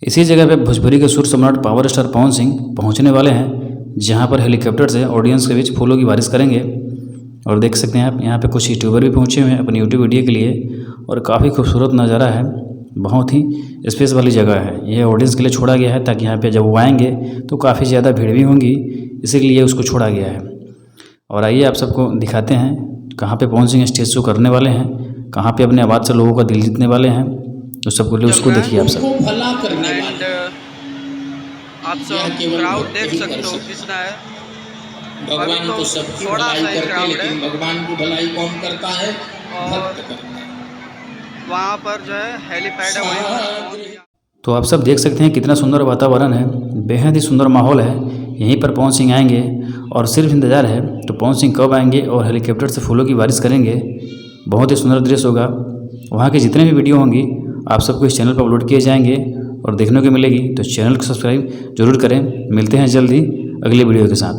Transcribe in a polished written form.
इसी जगह पे भोजपुरी के सुर सम्राट पावर स्टार पवन सिंह पहुंचने वाले हैं, जहां पर हेलीकॉप्टर से ऑडियंस के बीच फूलों की बारिश करेंगे। और देख सकते हैं आप यहाँ पे कुछ यूट्यूबर भी पहुंचे हुए हैं अपनी यूट्यूब वीडियो के लिए, और काफ़ी खूबसूरत नज़ारा है, बहुत ही स्पेस वाली जगह है। यह ऑडियंस के लिए छोड़ा गया है ताकि यहाँ पे जब वो आएंगे तो काफ़ी ज़्यादा भीड़ भी होंगी, इसीलिए उसको छोड़ा गया है। और आइए आप सबको दिखाते हैं कहाँ पे पवन सिंह स्टेज शो करने वाले हैं, कहाँ पे अपने आवाज़ से लोगों का दिल जीतने वाले हैं। तो सबको लिए उसको देखिए आप सब। आप सब क्राउड देख सकते हो कितना है। भगवान तो सबकी भलाई करते हैं, लेकिन भगवान की भलाई कौन करता है? और वहाँ पर जो है हेलीपैड है वहीं। तो आप सब देख सकते हैं कितना सुंदर वातावरण है, बेहद ही सुंदर माहौल है। यहीं पर पवन सिंह आएंगे और सिर्फ इंतज़ार है तो पवन सिंह कब आएंगे और हेलीकॉप्टर से फूलों की बारिश करेंगे। बहुत ही सुंदर दृश्य होगा। वहाँ की जितने भी वीडियो होंगी आप सबको इस चैनल पर अपलोड किए जाएंगे और देखने को मिलेगी। तो चैनल को सब्सक्राइब जरूर करें। मिलते हैं जल्दी अगली वीडियो के साथ।